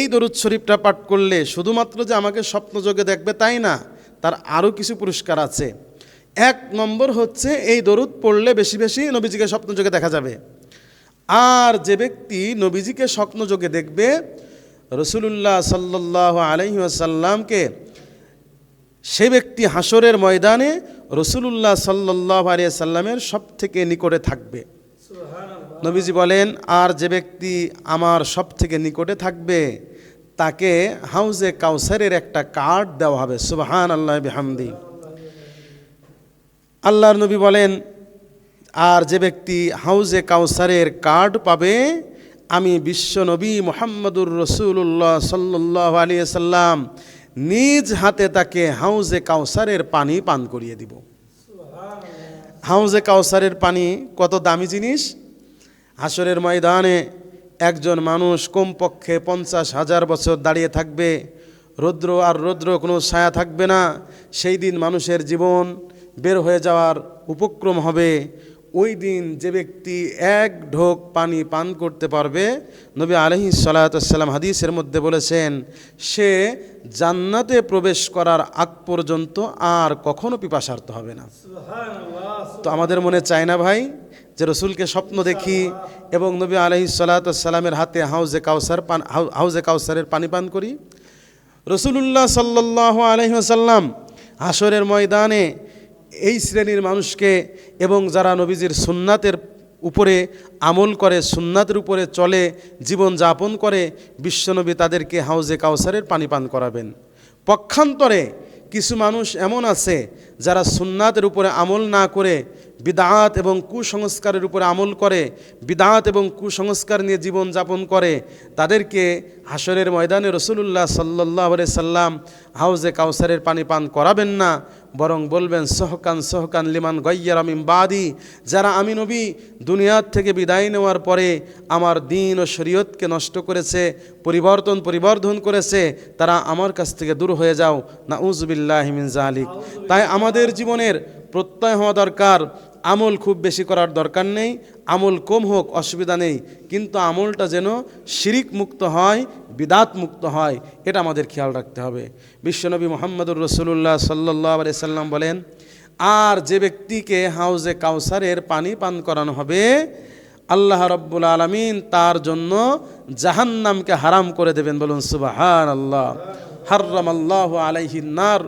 এই দরুদ শরীফটা পাঠ করলে শুধুমাত্র যে আমাকে স্বপ্নযোগে দেখবে তাই না, তার আরও কিছু পুরস্কার আছে। 1 নম্বর হচ্ছে এই দরুদ পড়লে বেশি বেশি নবীজিকে স্বপ্নযোগে দেখা যাবে। আর যে ব্যক্তি নবীজিকে স্বপ্নযোগে দেখবে, রাসূলুল্লাহ সাল্লাল্লাহু আলাইহি ওয়াসাল্লামকে, সে ব্যক্তি হাসরের ময়দানে রাসূলুল্লাহ সাল্লাল্লাহু আলাইহি ওয়াসাল্লামের সবথেকে নিকটে থাকবে। নবীজি বলেন, আর যে ব্যক্তি আমার সবথেকে নিকটে থাকবে তাকে হাউজে কাউসারের একটা কার্ড দেওয়া হবে। সুবহানাল্লাহ বিহামদি। আল্লাহর নবী বলেন, আর যে ব্যক্তি হাউজে কাউসারের কার্ড পাবে, আমি বিশ্ব নবী মুহাম্মদুর রাসূলুল্লাহ সাল্লাল্লাহু আলাইহি ওয়াসাল্লাম নিজ হাতে তাকে হাউজে কাউসারের পানি পান করিয়ে দিব। হাউজে কাউসারের পানি কত দামি জিনিস! হাসরের ময়দানে একজন মানুষ কমপক্ষে 50,000 বছর দাঁড়িয়ে থাকবে, রৌদ্র আর রৌদ্র কোনো ছায়া থাকবে না। সেই দিন মানুষের জীবন বের হয়ে যাওয়ার উপক্রম হবে। ওই দিন যে ব্যক্তি 1 ঢোক পানি পান করতে পারবে, নবী আলাইহিস সালাতু ওয়াস সালাম হাদিসের মধ্যে বলেছেন, সে জান্নাতে প্রবেশ করার আগ পর্যন্ত আর কখনো পিপাসার্ত হবে না। তো আমাদের মনে চায় না ভাই যে রসুলকে স্বপ্ন দেখি এবং নবী আলাইহিস সালাতু ওয়াস সালামের হাতে হাউজে কাউসারের পানি পান করি। রাসূলুল্লাহ সাল্লাল্লাহু আলাইহি ওয়াসাল্লাম হাসরের ময়দানে এই শ্রেণীর মানুষকে এবং যারা নবীজির সুন্নাতের উপরে আমল করে, সুন্নাতের উপরে চলে, জীবন যাপন করে, বিশ্বনবী তাদেরকে হাউজে কাউসারের পানি পান করাবেন। পক্ষান্তরে কিছু মানুষ এমন আছে যারা সুন্নাতের উপরে আমল না করে বিদআত এবং কুসংস্কারের উপরে আমল করে, বিদআত এবং কুসংস্কার নিয়ে জীবন যাপন করে, তাদেরকে হাসরের ময়দানে রাসূলুল্লাহ সাল্লাল্লাহু আলাইহি সাল্লাম হাউজে কাউসারের পানি পান করাবেন না, বরং বলবেন সহকান সহকান লিমান গায়্যারা মিন বাদি, যারা আমি নবী দুনিয়ার থেকে বিদায় নেওয়ার পরে আমার দ্বীন ও শরীয়তকে নষ্ট করেছে, পরিবর্ধন করেছে, তারা আমার কাছ থেকে দূর হয়ে যাও। নাউযুবিল্লাহি মিন যালিক। তাই আমাদের জীবনের প্রত্যয় হওয়া দরকার। আমল খুব বেশি করার দরকার নেই, আমল কম হোক অসুবিধা নেই, কিন্তু আমলটা যেন শিরিক মুক্ত হয়, বিদাত মুক্ত হয়, এটা আমাদের খেয়াল রাখতে হবে। বিশ্বনবী মুহাম্মদুর রাসূলুল্লাহ সাল্লাল্লাহু আলাইহি সাল্লাম বলেন, আর যে ব্যক্তিকে হাউজে কাউসারের পানি পান করানো হবে, আল্লাহ রাব্বুল আলামিন তার জন্য জাহান্নামকে হারাম করে দেবেন। বলুন সুবহানাল্লাহ। হারামাল্লাহু আলাইহিন নার,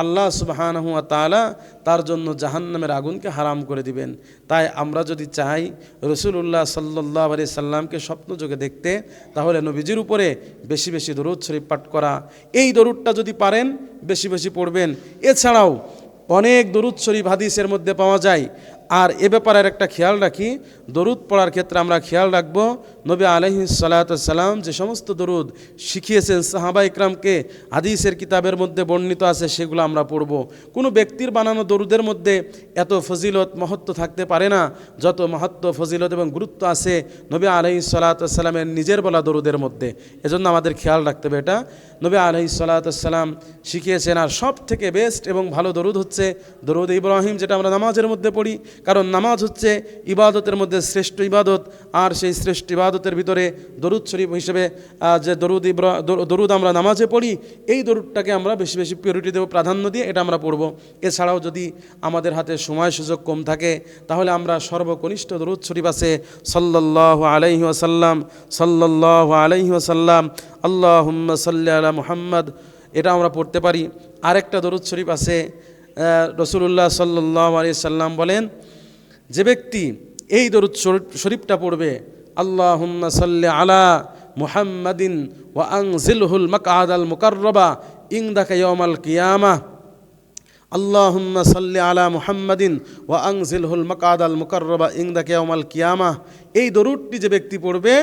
আল্লাহ সুবহানাহু ওয়া তাআলা তার জন্য জাহান্নামের আগুনকে হারাম করে দিবেন। তাই আমরা যদি চাই রাসূলুল্লাহ সাল্লাল্লাহু আলাইহি সাল্লামকে স্বপ্নযোগে দেখতে, তাহলে নবীজির উপরে বেশি বেশি দরুদ শরীফ পাঠ করা, এই দরুদটা যদি পারেন বেশি বেশি পড়বেন। এছাড়াও অনেক দরুদ শরীফ হাদিসের মধ্যে পাওয়া যায়। আর এ ব্যাপারে একটা খেয়াল রাখি, দরুদ পড়ার ক্ষেত্রে আমরা খেয়াল রাখব, নবী আলাইহিস সালাতু ওয়াস সালাম যে সমস্ত দরুদ শিখিয়েছেন সাহাবা ইকরামকে, হাদিসের কিতাবের মধ্যে বর্ণিত আছে, সেগুলো আমরা পড়ব। কোনো ব্যক্তির বানানো দরুদের মধ্যে এত ফজিলত মহত্ব থাকতে পারে না যত মহত্ব, ফজিলত এবং গুরুত্ব আছে নবী আলাইহিস সালাতু ওয়াস সালামের নিজের বলা দরুদের মধ্যে। এজন্য আমাদের খেয়াল রাখতে হবে এটা। নবী আলাইহিস সালাতু ওয়াস সালাম শিখিয়েছেন। আর সব থেকে বেস্ট এবং ভালো দরুদ হচ্ছে দরুদ ইব্রাহিম, যেটা আমরা নামাজের মধ্যে পড়ি। কারণ নামাজ হচ্ছে ইবাদতের মধ্যে শ্রেষ্ঠ ইবাদত, আর সেই শ্রেষ্ঠ ইবাদতের ভিতরে দরুদ শরীফ হিসেবে যে দরুদ আমরা নামাজে পড়ি, এই দরুদটাকে আমরা বেশি বেশি প্রিয়রিটি দেব, প্রাধান্য দিয়ে এটা আমরা পড়ব। এছাড়াও যদি আমাদের হাতে সময় সুযোগ কম থাকে, তাহলে আমরা সর্বকনিষ্ঠ দরুদ শরীফ আছে সাল্লাল্লাহু আলাইহি ওয়াসাল্লাম, সাল্লাল্লাহু আলাইহি ওয়াসাল্লাম, আল্লাহুম্মা সাল্লি আলা মুহাম্মদ, এটা আমরা পড়তে পারি। আরেকটা দরুদ শরীফ আছে, রাসূলুল্লাহ সাল্লাল্লাহু আলাইহি সাল্লাম বলেন, যে ব্যক্তি এই দরুদ শরীফটা পড়বে, আল্লাহুম্মা সাল্লি আলা মুহাম্মাদিন ওয়া আনজিলহুল মাকআদাল মুকাররাবা ইনদাকা ইয়াউমাল কিয়ামাহ, আল্লাহুম্মা সাল্লি আলা মুহাম্মাদিন ওয়া আনজিলহুল মাকআদাল মুকাররাবা ইনদাকা ইয়াউমাল কিয়ামাহ, এই দরুদটি যে ব্যক্তি পড়বে,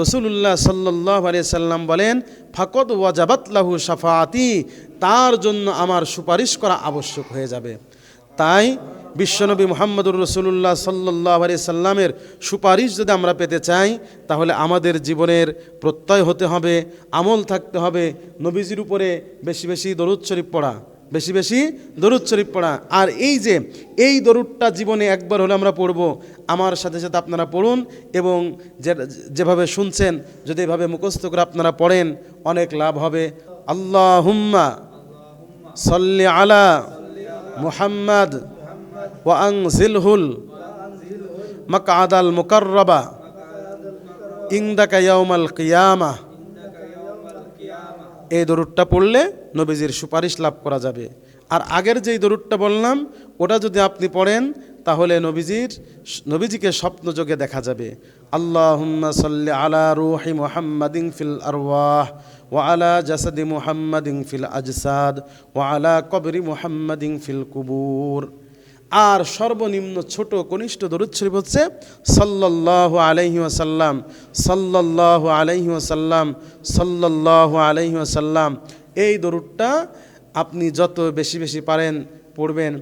রাসূলুল্লাহ সাল্লাল্লাহু আলাইহি সাল্লাম বলেন, ফাকাদ ওয়াজাবাত লাহু শাফাআতি, তার জন্য আমার সুপারিশ করা আবশ্যক হয়ে যাবে। তাই বিশ্বনবী মুহাম্মদুর রাসূলুল্লাহ সাল্লাল্লাহু আলাইহি সাল্লামের সুপারিশ যদি আমরা পেতে চাই, তাহলে আমাদের জীবনের প্রত্যয় হতে হবে, আমল থাকতে হবে, নবীজির উপরে বেশি বেশি দরুদ শরীফ পড়া। বেশি বেশি দরুদ শরীফ পড়া। আর এই দরুদটা জীবনে একবার হলে আমরা পড়ব। আমার সাথে সাথে আপনারা পড়ুন এবং যেভাবে শুনছেন যদি এভাবে মুখস্থ করে আপনারা পড়েন অনেক লাভ হবে। আল্লাহুম্মা সাল্লি আলা মুহাম্মাদ ওয়া আনজিলহুল মাকআদাল মুকাররাবা ইনদাকা ইয়াউমাল কিয়ামাহ। এই দরুদটা পড়লে নবীজির সুপারিশ লাভ করা যাবে। আর আগের যেই দরুদটা বললাম ওটা যদি আপনি পড়েন তাহলে নবীজিকে স্বপ্নযোগে দেখা যাবে। আল্লাহুম্মা সাল্লি আলা রূহি মুহাম্মাদিন ফিল আরওয়াহ ওয়া আলা জাসাদি মুহাম্মাদিন ফিল আজসাদ ওয়া আলা কবরি মুহাম্মাদিন ফিল কুবুর। আর সর্বনিম্ন ছোট কনিষ্ঠ দরুদ শরীফ হচ্ছে সাল্লাল্লাহু আলাইহি ওয়াসাল্লাম, সাল্লাল্লাহু আলাইহি ওয়াসাল্লাম, সাল্লাল্লাহু আলাইহি ওয়াসাল্লাম। এই দরুদটা আপনি যত বেশি বেশি পারেন পড়বেন।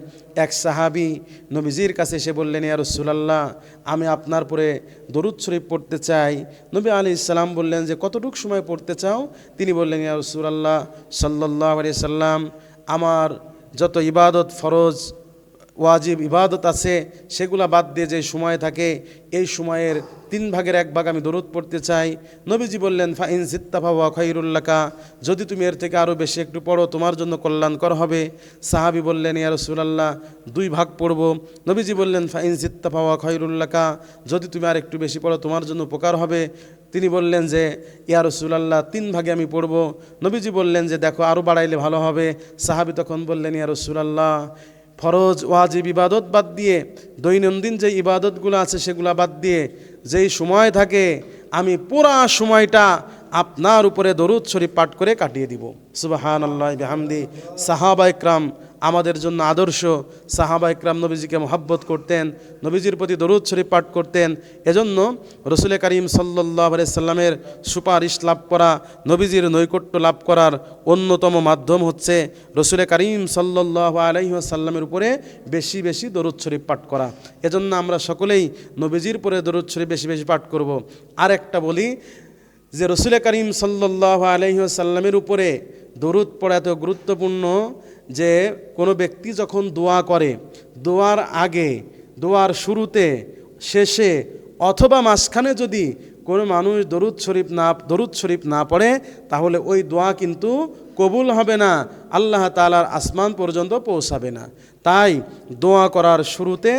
এক সাহাবী নবীজির কাছে এসে বললেন, ইয়া রাসূলুল্লাহ, আমি আপনার পরে দরুদ শরীফ পড়তে চাই। নবী আলাইহিস সালাম বললেন যে কতটুকু সময় পড়তে চাও? তিনি বললেন, ইয়া রাসূলুল্লাহ সাল্লাল্লাহু আলাইহি সাল্লাম, আমার যত ইবাদত ফরজ ওয়াজিব ইবাদত আছে সেগুলা বাদ দিয়ে যে সময় থাকে এই সময়ের 3 ভাগের 1 ভাগ আমি দরুদ পড়তে চাই। নবীজি বললেন, ফাইন জিত্তা ফাওয়া খায়রুল লাকা, যদি তুমি এর থেকে আরও বেশি একটু পড়ো তোমার জন্য কল্যাণকর হবে। সাহাবী বললেন, ইয়া রাসূলুল্লাহ 2 ভাগ পড়ব। নবীজি বললেন, ফাইন জিত্তা ফাওয়া খায়রুল লাকা, যদি তুমি আর একটু বেশি পড়ো তোমার জন্য উপকার হবে। তিনি বললেন যে ইয়া রাসূলুল্লাহ 3 ভাগে আমি পড়ব। নবীজি বললেন যে দেখো আরও বাড়াইলে ভালো হবে। সাহাবী তখন বললেন, ইয়া রাসূলুল্লাহ ফরজ ওয়াজিব ইবাদত বাদ দিয়ে দৈনন্দিন যে ইবাদতগুলো আছে সেগুলো বাদ দিয়ে যেই সময় থাকে আমি পুরা সময়টা আপনার উপরে দরুদ শরীফ পাঠ করে কাটিয়ে দিব। সুবহানাল্লাহি বিহামদি। সাহাবা ইকরাম আমাদের জন্য আদর্শ। সাহাবা ইকরাম নবীজিকে মহব্বত করতেন, নবীজির প্রতি দরুদ শরীফ পাঠ করতেন। এজন্য রসুল করিম সাল্লাল্লাহু আলাইহি সাল্লামের সুপারিশ লাভ করা, নবীজির নৈকট্য লাভ করার অন্যতম মাধ্যম হচ্ছে রসুল করিম সাল্লাল্লাহু আলাইহি সাল্লামের উপরে বেশি বেশি দরুদ শরীফ পাঠ করা। এজন্য আমরা সকলেই নবীজির পরে দরুদ শরীফ বেশি বেশি পাঠ করব। আর একটা বলি যে রসুল করিম সাল্লাল্লাহু আলাইহি সাল্লামের উপরে দরুদ পড়া এত গুরুত্বপূর্ণ যে কোনো ব্যক্তি যখন দোয়া করে দোয়ার আগে, দোয়ার শুরুতে, শেষে অথবা মাঝখানে যদি কোনো মানুষ দরুদ শরীফ না পড়ে তাহলে ওই দোয়া কিন্তু কবুল হবে না, আল্লাহ তাআলার আসমান পর্যন্ত পৌঁছাবে না। তাই দোয়া করার শুরুতে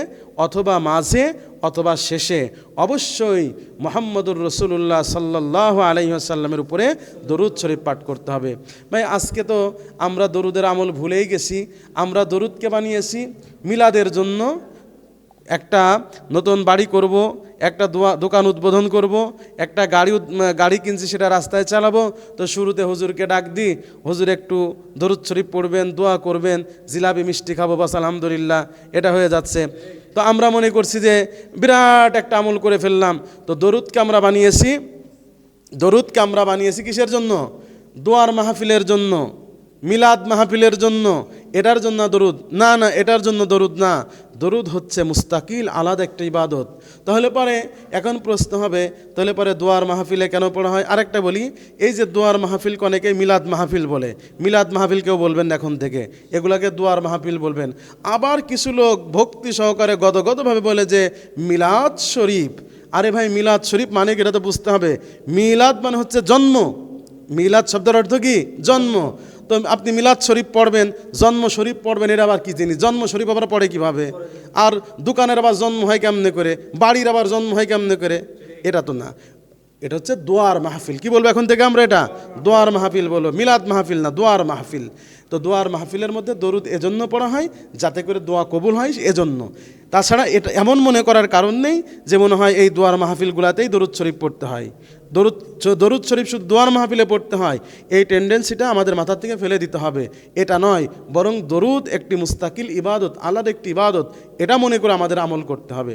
অথবা মাঝে অথবা শেষে অবশ্যই মুহাম্মদুর রাসূলুল্লাহ সাল্লাল্লাহু আলাইহি ওয়াসাল্লামের উপরে দরুদ শরীফ পাঠ করতে হবে। ভাই আজকে তো আমরা দরুদের আমল ভুলেই গেছি। আমরা দরুদকে বানিয়েছি মিলাদের জন্য, একটা নতুন বাড়ি করব, একটা দোকান উদ্বোধন করব, একটা গাড়ি কিনছি সেটা রাস্তায় চালাবো, তো শুরুতে হুজুরকে ডাক দিই, হুজুর একটু দরুদ শরীফ পড়বেন, দোয়া করবেন, জিলাপি মিষ্টি খাবো, বাস আলহামদুলিল্লাহ, এটা হয়ে যাচ্ছে। তো আমরা মনে করছি যে বিরাট একটা আমল করে ফেললাম। তো দরুদকে আমরা বানিয়েছি কিসের জন্য? দোয়ার মাহফিলের জন্য, মিলাদ মাহফিলের জন্য, এটার জন্য দরুদ না, এটার জন্য দরুদ না। দরুদ হচ্ছে মুস্তাকিল আলাদা একটা ইবাদত। তাহলে পরে এখন প্রশ্ন হবে, তাহলে পরে দোয়ার মাহফিলে কেন পড়া হয়? আরেকটা বলি, এই যে দোয়ার মাহফিলকে অনেকেই মিলাদ মাহফিল বলে, মিলাদ মাহফিল কেউ বলবেন না এখন থেকে, এগুলাকে দোয়ার মাহফিল বলবেন। আবার কিছু লোক ভক্তি সহকারে গদগদভাবে বলে যে মিলাদ শরীফ। আরে ভাই মিলাদ শরীফ মানে কি এটা তো বুঝতে হবে। মিলাদ মানে হচ্ছে জন্ম, মিলাদ শব্দের অর্থ কি? জন্ম। তো আপনি মিলাদ শরীফ পড়বেন, জন্ম শরীফ পড়বেন, এটা আবার কি জিনিস? জন্ম শরীফ আবার পড়ে কিভাবে? আর দোকানের আবার জন্ম হয় কেমনে করে? বাড়ির আবার জন্ম হয় কেমনে করে? এটা তো না, এটা হচ্ছে দোয়ার মাহফিল। কি বলবো এখন থেকে আমরা? এটা দোয়ার মাহফিল বলবো, মিলাদ মাহফিল না, দোয়ার মাহফিল। তো দোয়ার মাহফিলের মধ্যে দরুদ এজন্য পড়া হয় যাতে করে দোয়া কবুল হয়, এজন্য। তাছাড়া এটা এমন মনে করার কারণ নেই যে মনে হয় এই দোয়ার মাহফিলগুলাতেই দরুদ শরীফ পড়তে হয়, দরুদ শরীফ শুধু দোয়ার মাহফিলে পড়তে হয়, এই টেন্ডেন্সিটা আমাদের মাথা থেকে ফেলে দিতে হবে। এটা নয়, বরং দরুদ একটি মুস্তাকিল ইবাদত, আলাদা একটি ইবাদত, এটা মনে করে আমাদের আমল করতে হবে।